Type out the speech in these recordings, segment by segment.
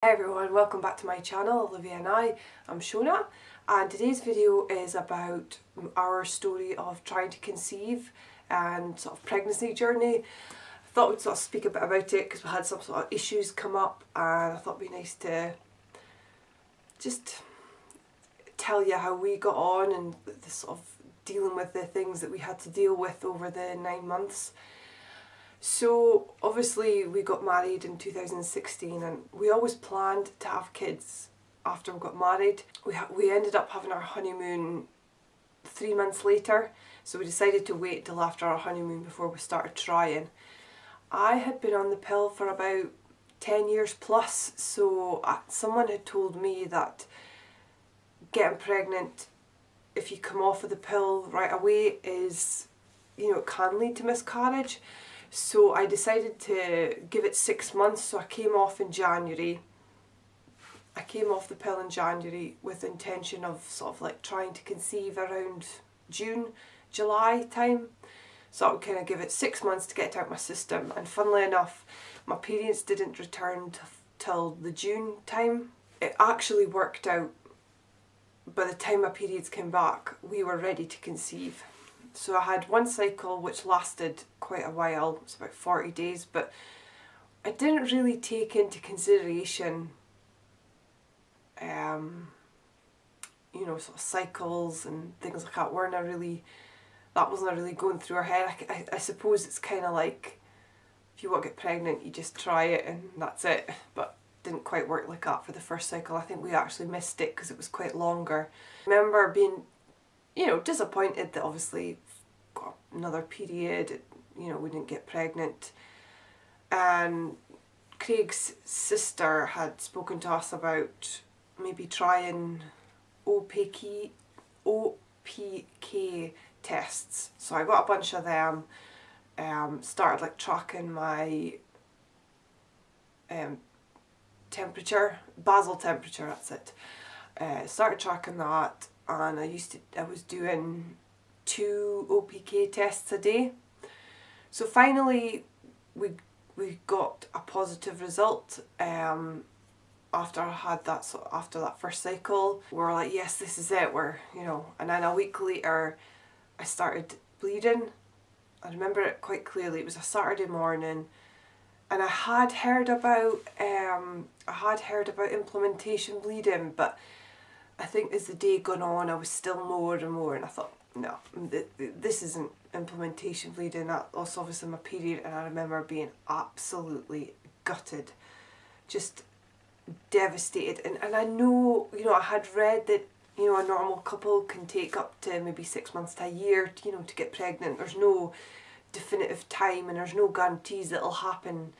Hi everyone, welcome back to my channel, Olivia and I'm Shona, and today's video is about our story of trying to conceive and sort of pregnancy journey. I thought we'd sort of speak a bit about it because we had some sort of issues come up, and I thought it'd be nice to just tell you how we got on and the sort of dealing with the things that we had to deal with over the 9 months. So obviously we got married in 2016 and we always planned to have kids after we got married. We ended up having our honeymoon 3 months later, so we decided to wait till after our honeymoon before we started trying. I had been on the pill for about 10 years plus, so someone had told me that getting pregnant if you come off of the pill right away is, it can lead to miscarriage. So I decided to give it 6 months, so I came off in January. I came off the pill in January with the intention of sort of like trying to conceive around June, July time. So I would kind of give it 6 months to get it out my system, and funnily enough, my periods didn't return till the June time. It actually worked out. By the time my periods came back, we were ready to conceive. So I had one cycle which lasted quite a while, it was about 40 days, but I didn't really take into consideration, sort of cycles and things like that. That wasn't really going through our head. I suppose it's kind of like, if you want to get pregnant, you just try it and that's it. But it didn't quite work like that for the first cycle. I think we actually missed it because it was quite longer. I remember being disappointed that obviously got another period, we didn't get pregnant. And Craig's sister had spoken to us about maybe trying OPK tests. So I got a bunch of them, started like tracking my temperature, basal temperature, that's it. Started tracking that, and I was doing 2 OPK tests a day. So finally we got a positive result after I had that. So after that first cycle, we were like, yes, this is it. And then a week later I started bleeding. I remember it quite clearly. It was a Saturday morning, and I had heard about implementation bleeding, but I think as the day gone on, I was still more and more, and I thought, no, this isn't implementation bleeding. That was obviously my period, and I remember being absolutely gutted, just devastated. And I know, I had read that, a normal couple can take up to maybe 6 months to a year, to get pregnant. There's no definitive time, and there's no guarantees that it'll happen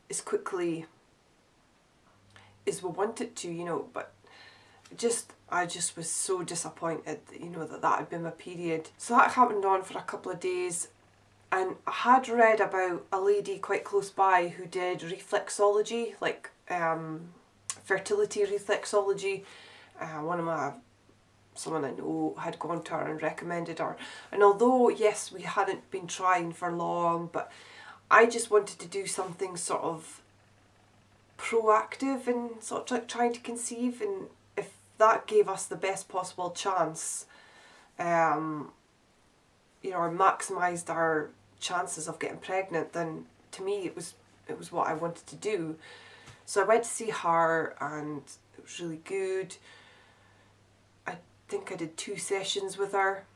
as quickly as we want it to, but I just was so disappointed that that had been my period. So that happened on for a couple of days, and I had read about a lady quite close by who did reflexology, like fertility reflexology. Someone I know had gone to her and recommended her, and although yes, we hadn't been trying for long, but I just wanted to do something sort of proactive and sort of like trying to conceive, and if that gave us the best possible chance, or maximised our chances of getting pregnant, then to me it was what I wanted to do. So I went to see her, and it was really good. I think I did 2 sessions with her.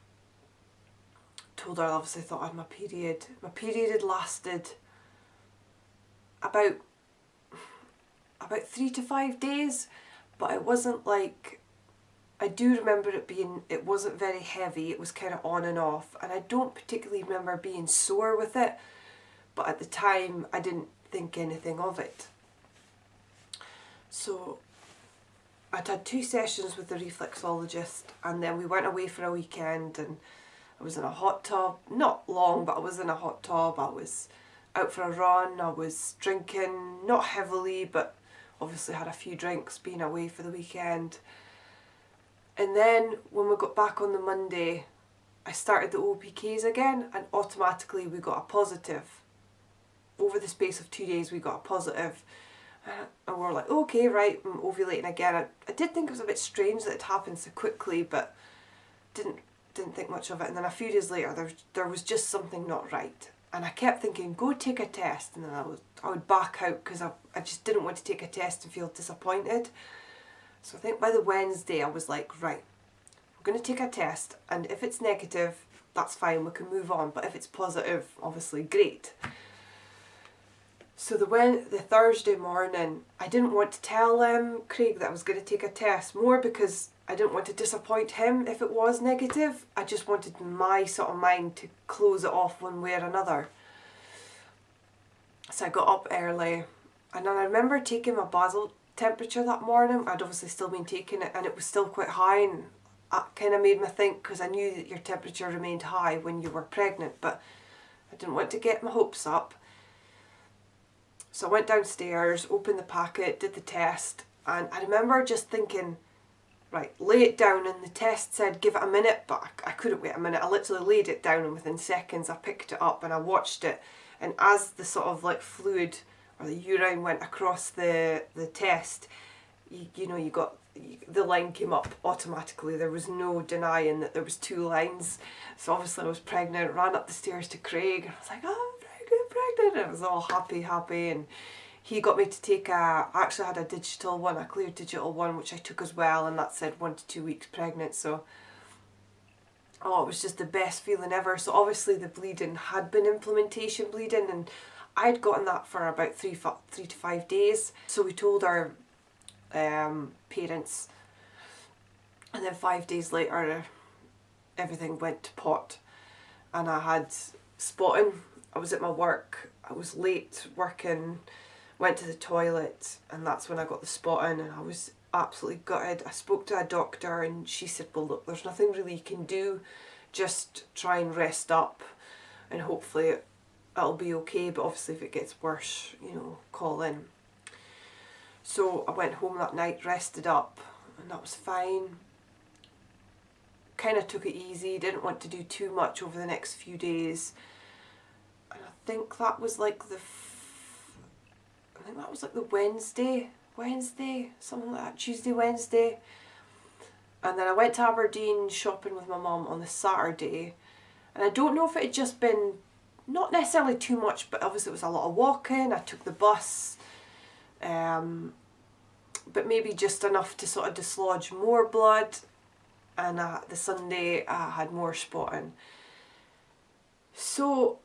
Told her I obviously thought I had my period. My period had lasted about 3 to 5 days, but it wasn't like, I do remember it wasn't very heavy. It was kind of on and off, and I don't particularly remember being sore with it, but at the time I didn't think anything of it. So I'd had 2 sessions with the reflexologist, and then we went away for a weekend, and I was in a hot tub, not long, but I was in a hot tub. I was out for a run, I was drinking, not heavily, but obviously had a few drinks being away for the weekend. And then when we got back on the Monday, I started the OPKs again, and automatically we got a positive. Over the space of 2 days we got a positive. And we're like, okay, right, I'm ovulating again. I did think it was a bit strange that it happened so quickly, but didn't think much of it. And then a few days later, there was just something not right. And I kept thinking, go take a test. And then I would back out because I just didn't want to take a test and feel disappointed. So I think by the Wednesday, I was like, right, I'm going to take a test. And if it's negative, that's fine, we can move on. But if it's positive, obviously, great. So the Thursday morning, I didn't want to tell Craig that I was going to take a test, more because I didn't want to disappoint him if it was negative. I just wanted my sort of mind to close it off one way or another. So I got up early, and then I remember taking my basal temperature that morning. I'd obviously still been taking it, and it was still quite high, and that kind of made me think, because I knew that your temperature remained high when you were pregnant, but I didn't want to get my hopes up. So I went downstairs, opened the packet, did the test, and I remember just thinking, right, lay it down, and the test said give it a minute, but I couldn't wait a minute. I literally laid it down, and within seconds I picked it up and I watched it, and as the sort of like fluid or the urine went across the test, you got, the line came up automatically. There was no denying that there was 2 lines. So obviously I was pregnant, ran up the stairs to Craig, and I was like, oh, pregnant, and I was all happy, and he got me to take I actually had a digital one, a clear digital one, which I took as well, and that said 1 to 2 weeks pregnant. So it was just the best feeling ever. So obviously the bleeding had been implementation bleeding, and I'd gotten that for about 3 to 5 days. So we told our parents, and then 5 days later everything went to pot, and I had spotting. I was at my work, I was late working, went to the toilet, and that's when I got the spotting, and I was absolutely gutted. I spoke to a doctor, and she said, well look, there's nothing really you can do, just try and rest up, and hopefully it'll be okay, but obviously if it gets worse, call in. So I went home that night, rested up, and that was fine. Kind of took it easy, didn't want to do too much over the next few days. And I think that was like the Wednesday, something like that, Tuesday, Wednesday. And then I went to Aberdeen shopping with my mum on the Saturday. And I don't know if it had just been, not necessarily too much, but obviously it was a lot of walking. I took the bus, but maybe just enough to sort of dislodge more blood. And the Sunday I had more spotting. So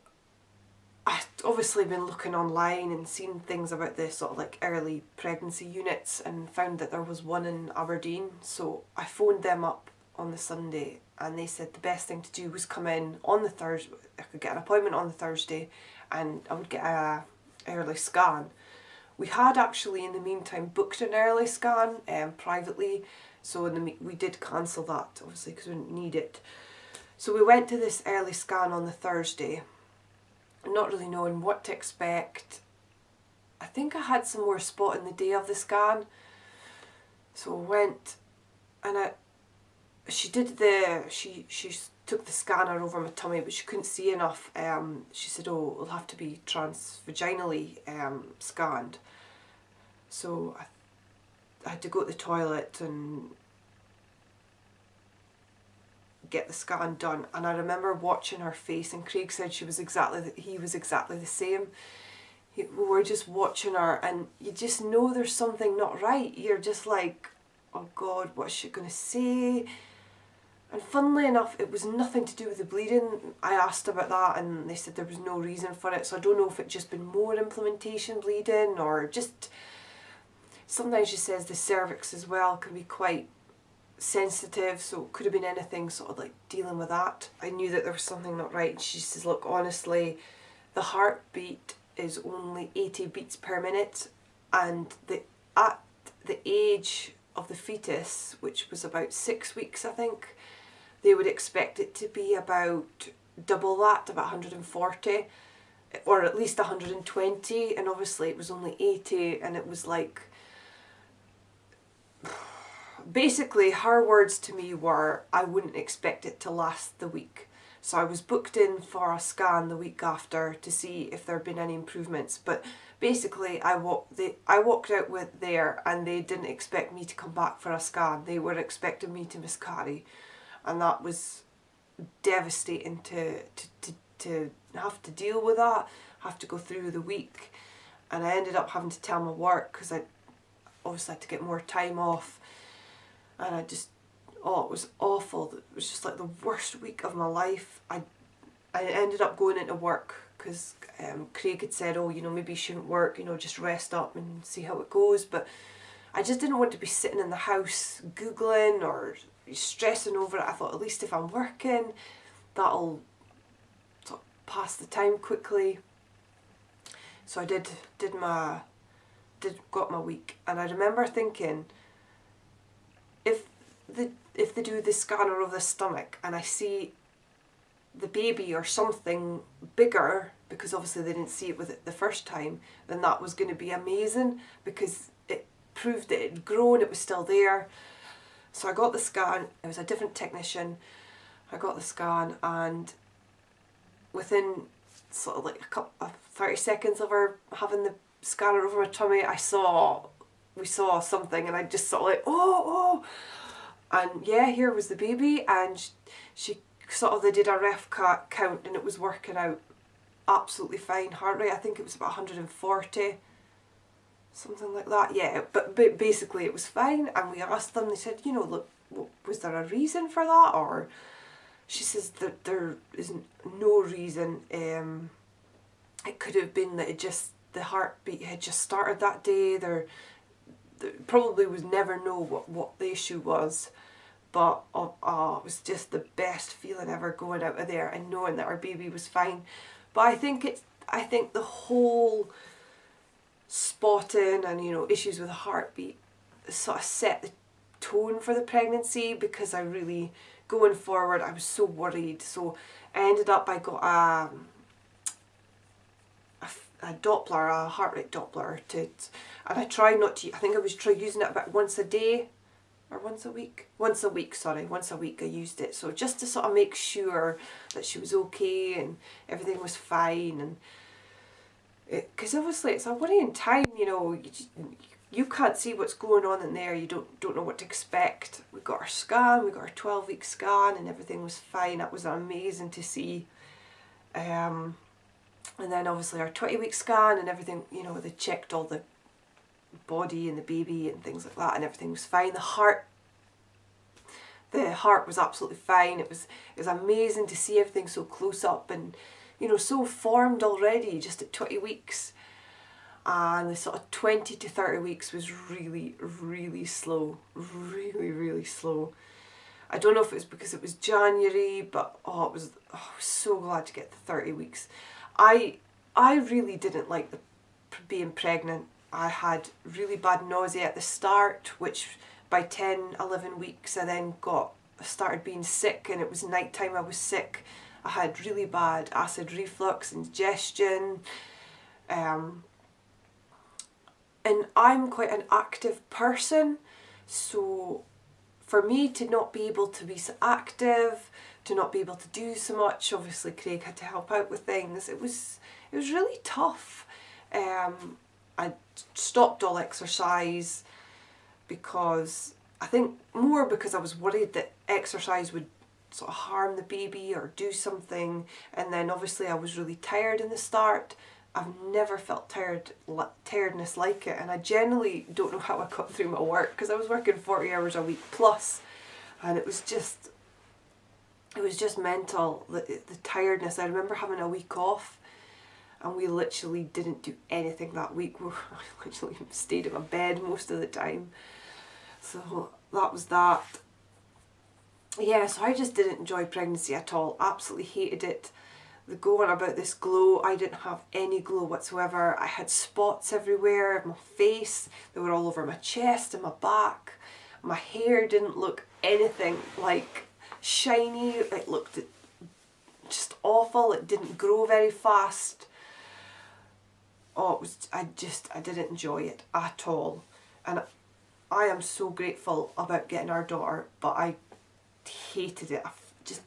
I'd obviously been looking online and seen things about this sort of like early pregnancy units, and found that there was one in Aberdeen. So I phoned them up on the Sunday, and they said the best thing to do was come in on the Thursday. I could get an appointment on the Thursday, and I would get a early scan. We had actually in the meantime booked an early scan privately, so we did cancel that obviously because we didn't need it. So we went to this early scan on the Thursday, not really knowing what to expect. I think I had some more spotting the day of the scan. So I went, and she took the scanner over my tummy, but she couldn't see enough. She said, oh, it'll have to be transvaginally scanned. So I had to go to the toilet and get the scan done, and I remember watching her face, and Craig said he was exactly the same. We were just watching her, and you just know there's something not right. You're just like, oh God, what's she going to say? And funnily enough, it was nothing to do with the bleeding. I asked about that, and they said there was no reason for it. So I don't know if it just been more implementation bleeding, or just sometimes she says the cervix as well can be quite sensitive, so it could have been anything sort of like dealing with that. I knew that there was something not right, and she says, look, honestly, the heartbeat is only 80 beats per minute, and at the age of the fetus, which was about 6 weeks, I think, they would expect it to be about double that, about 140, or at least 120, and obviously it was only 80, and it was like, basically her words to me were, I wouldn't expect it to last the week. So I was booked in for a scan the week after to see if there had been any improvements. But basically I walked out with there, and they didn't expect me to come back for a scan. They were expecting me to miscarry, and that was devastating to have to deal with that, have to go through the week. And I ended up having to tell my work because I obviously had to get more time off, and I just, oh, it was awful. It was just like the worst week of my life. I ended up going into work because Craig had said, oh, you know, maybe you shouldn't work, you know, just rest up and see how it goes. But I just didn't want to be sitting in the house Googling or stressing over it. I thought, at least if I'm working, that'll sort of pass the time quickly. So I got my week, and I remember thinking, if they do the scanner of the stomach and I see the baby or something bigger, because obviously they didn't see it with it the first time, then that was going to be amazing, because it proved that it had grown, it was still there. So I got the scan. It was a different technician. I got the scan, and within sort of like a couple of 30 seconds of her having the scanner over my tummy, we saw something, and I just sort of like, oh, and yeah, here was the baby. And she sort of, they did a ref count, and it was working out absolutely fine. Heart rate, I think it was about 140, something like that. Yeah, but basically it was fine. And we asked them, they said, you know, look, was there a reason for that? Or she says that there isn't no reason. It could have been that the heartbeat had just started that day. There probably was never know what the issue was. But it was just the best feeling ever going out of there and knowing that our baby was fine. But I think the whole spotting and, you know, issues with the heartbeat sort of set the tone for the pregnancy, because I really, going forward, I was so worried. So I ended up, I got a Doppler, a heart rate Doppler, and I tried not to, I think I was using it about once a day, or once a week I used it. So just to sort of make sure that she was okay and everything was fine. And because obviously it's a worrying time, you know, you can't see what's going on in there, you don't know what to expect. We got our scan, we got our 12-week scan, and everything was fine. That was amazing to see. And then obviously our 20-week scan and everything, you know, they checked all the body and the baby and things like that, and everything was fine. The heart was absolutely fine. It was amazing to see everything so close up and, you know, so formed already just at 20 weeks. And the sort of 20 to 30 weeks was really, really slow. Really slow. I don't know if it was because it was January, but I was so glad to get the 30 weeks. I really didn't like being pregnant. I had really bad nausea at the start, which by 10, 11 weeks I then started being sick, and it was night time I was sick. I had really bad acid reflux, indigestion, and I'm quite an active person, so for me to not be able to be so active, to not be able to do so much, obviously Craig had to help out with things, it was really tough. I stopped all exercise because I think more because I was worried that exercise would sort of harm the baby or do something. And then obviously I was really tired in the start. I've never felt tiredness like it, and I generally don't know how I got through my work, because I was working 40 hours a week plus, and it was just mental, the tiredness. I remember having a week off, and we literally didn't do anything that week. I literally stayed in my bed most of the time. So that was that. Yeah, so I just didn't enjoy pregnancy at all. Absolutely hated it. The going about this glow, I didn't have any glow whatsoever. I had spots everywhere on my face. They were all over my chest and my back. My hair didn't look anything like shiny. It looked just awful. It didn't grow very fast. Oh, I didn't enjoy it at all. And I am so grateful about getting our daughter, but I hated it. I just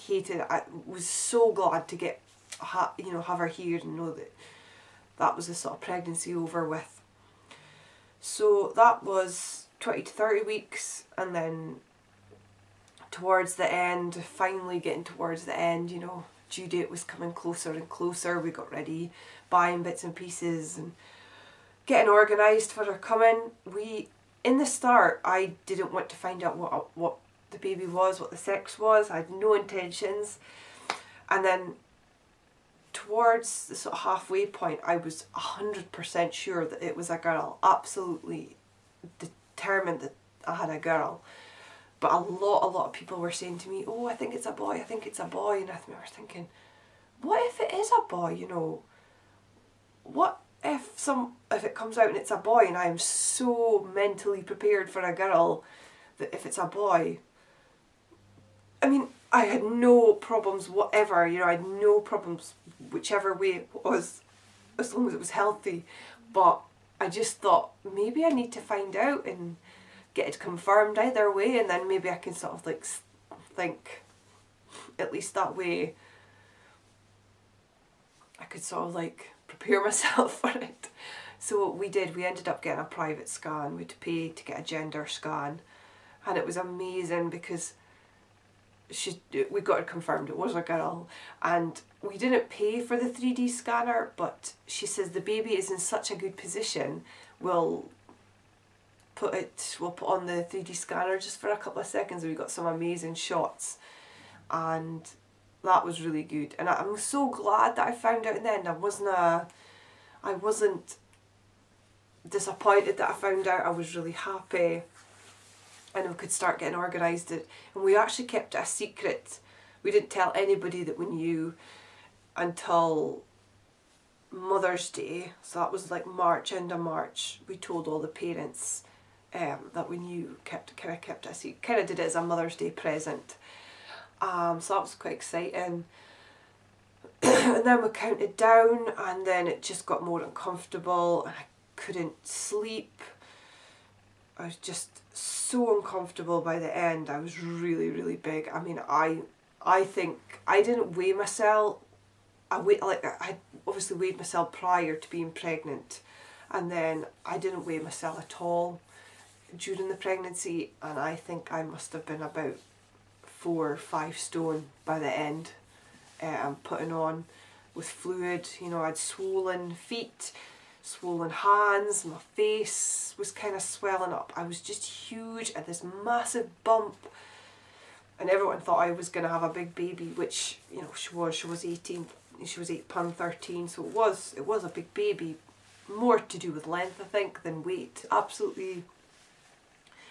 hated it. I was so glad to get, you know, have her here and know that that was the sort of pregnancy over with. So that was 20 to 30 weeks, and then towards the end, finally getting towards the end, you know, due date was coming closer and closer. We got ready, buying bits and pieces and getting organised for her coming. In the start, I didn't want to find out what the baby was, what the sex was. I had no intentions. And then towards the sort of halfway point, I was 100% sure that it was a girl. Absolutely determined that I had a girl. But a lot of people were saying to me, oh, I think it's a boy, I think it's a boy. And I remember thinking, what if it is a boy, you know? What if it comes out and it's a boy, and I am so mentally prepared for a girl that if it's a boy, I mean, I had no problems whatever, you know, I had no problems whichever way it was, as long as it was healthy. But I just thought, maybe I need to find out and get it confirmed either way, and then maybe I can sort of like think, at least that way I could sort of like prepare myself for it. So we ended up getting a private scan. We had to pay to get a gender scan, and it was amazing because we got it confirmed it was a girl. And we didn't pay for the 3D scanner, but she says the baby is in such a good position, we'll put on the 3D scanner just for a couple of seconds, and we got some amazing shots, and that was really good. And I'm so glad that I found out in the end. I wasn't disappointed that I found out. I was really happy, and we could start getting organised. And we actually kept it a secret. We didn't tell anybody that we knew until Mother's Day. So that was like March, end of March. We told all the parents that we knew, kept it a secret. Kind of did it as a Mother's Day present. So that was quite exciting. And then we counted down, and then it just got more uncomfortable, and I couldn't sleep. I was just so uncomfortable by the end. I was really, really big. I mean, I think I didn't weigh myself. I obviously weighed myself prior to being pregnant, and then I didn't weigh myself at all during the pregnancy, and I think I must have been about 4 or 5 stone by the end. I'm putting on with fluid, you know, I had swollen feet, swollen hands, my face was kind of swelling up. I was just huge, and this massive bump, and everyone thought I was going to have a big baby, which, you know, she was 18, she was 8 pound 13, so it was a big baby. More to do with length, I think, than weight. Absolutely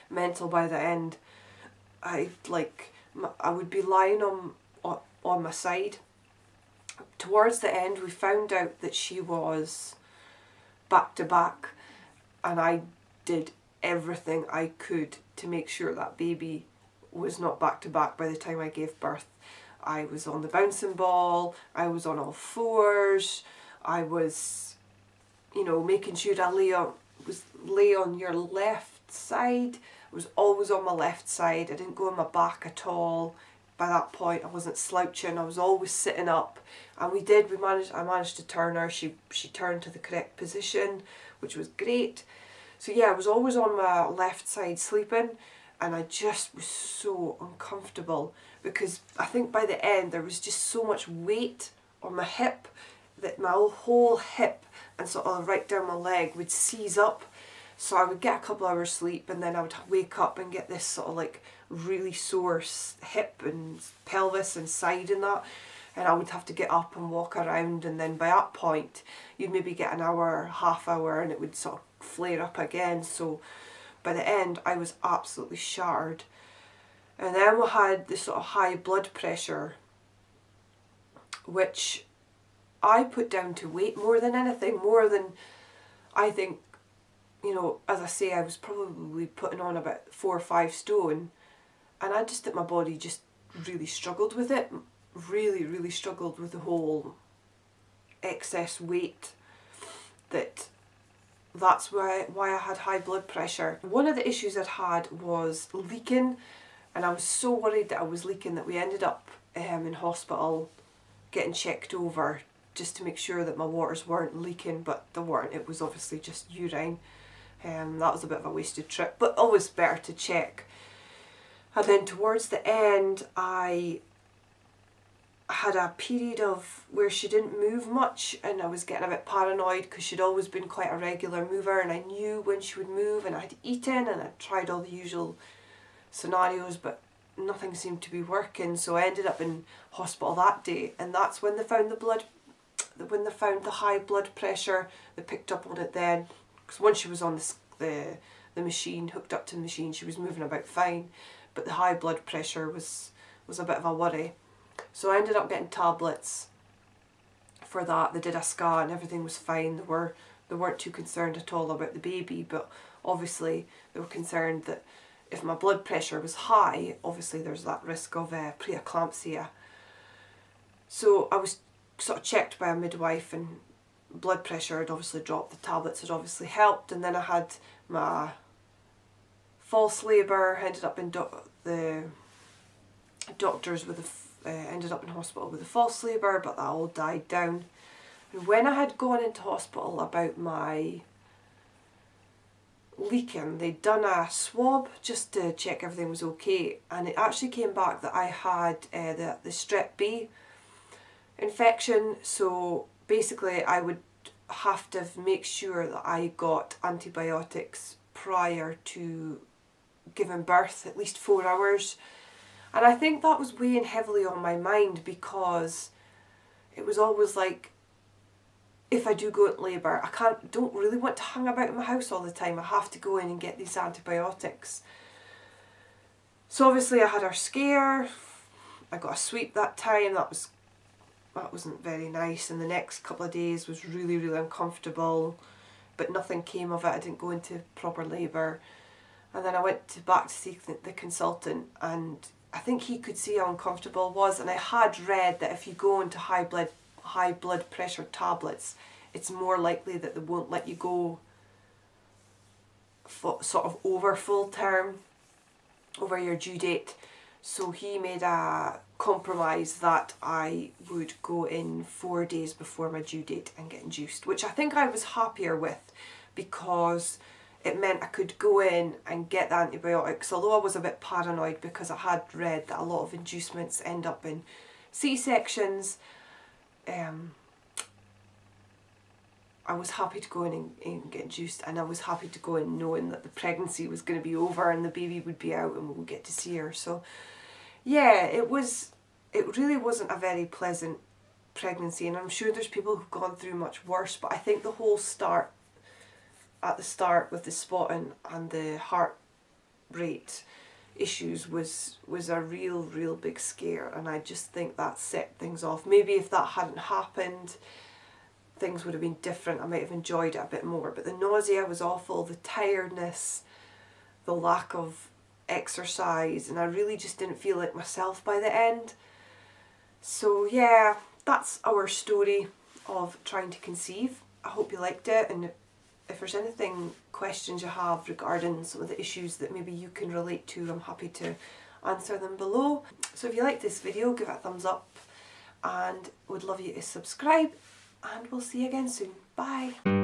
mental by the end. I would be lying on my side. Towards the end, we found out that she was back to back, and I did everything I could to make sure that baby was not back to back by the time I gave birth. I was on the bouncing ball, I was on all fours, I was, you know, making sure I lay on your left side. I was always on my left side. I didn't go on my back at all. By that point, I wasn't slouching. I was always sitting up, and I managed to turn her. She turned to the correct position, which was great. So yeah, I was always on my left side sleeping, and I just was so uncomfortable because I think by the end there was just so much weight on my hip that my whole hip and sort of right down my leg would seize up. So I would get a couple hours sleep, and then I would wake up and get this sort of like really sore hip and pelvis and side and that, and I would have to get up and walk around, and then by that point you'd maybe get an hour, half hour, and it would sort of flare up again. So by the end I was absolutely shattered. And then we had this sort of high blood pressure, which I put down to weight more than anything, more than, I think, you know, as I say, I was probably putting on about 4 or 5 stone, and I just think my body just really struggled with it, really, really struggled with the whole excess weight. That's why I had high blood pressure. One of the issues I'd had was leaking, and I was so worried that I was leaking that we ended up in hospital getting checked over just to make sure that my waters weren't leaking, but they weren't. It was obviously just urine. That was a bit of a wasted trip, but always better to check. And then towards the end, I had a period of where she didn't move much, and I was getting a bit paranoid because she'd always been quite a regular mover, and I knew when she would move, and I'd eaten and I'd tried all the usual scenarios, but nothing seemed to be working. So I ended up in hospital that day, and that's when they found the high blood pressure. They picked up on it then, because once she was on the machine, hooked up to the machine, she was moving about fine, but the high blood pressure was a bit of a worry. So I ended up getting tablets for that. They did a scan and everything was fine. They weren't too concerned at all about the baby, but obviously they were concerned that if my blood pressure was high, obviously there's that risk of preeclampsia. So I was sort of checked by a midwife, and blood pressure had obviously dropped, the tablets had obviously helped, and then I had my false labour, ended up in the doctors ended up in hospital with a false labour, but that all died down. And when I had gone into hospital about my leaking, they'd done a swab just to check everything was okay, and it actually came back that I had the strep B infection. So basically I would have to make sure that I got antibiotics prior to giving birth, at least 4 hours. And I think that was weighing heavily on my mind, because it was always like, if I do go into labour, don't really want to hang about in my house all the time. I have to go in and get these antibiotics. So obviously I had her scare. I got a sweep that time. That wasn't very nice, and the next couple of days was really, really uncomfortable, but nothing came of it. I didn't go into proper labour. And then I went back to see the consultant, and I think he could see how uncomfortable it was, and I had read that if you go into high blood pressure tablets, it's more likely that they won't let you go sort of over full term, over your due date. So he made a compromise that I would go in 4 days before my due date and get induced, which I think I was happier with, because it meant I could go in and get the antibiotics, although I was a bit paranoid because I had read that a lot of inducements end up in C-sections. I was happy to go in and get induced, and I was happy to go in knowing that the pregnancy was going to be over and the baby would be out and we would get to see her. So yeah, it really wasn't a very pleasant pregnancy, and I'm sure there's people who've gone through much worse, but I think the whole at the start with the spotting and the heart rate issues was a real big scare, and I just think that set things off. Maybe if that hadn't happened, things would have been different. I might have enjoyed it a bit more, but the nausea was awful, the tiredness, the lack of exercise, and I really just didn't feel like myself by the end. So yeah, that's our story of trying to conceive. I hope you liked it, and if there's anything, questions you have regarding some of the issues that maybe you can relate to, I'm happy to answer them below. So if you like this video, give it a thumbs up, and would love you to subscribe, and we'll see you again soon. Bye!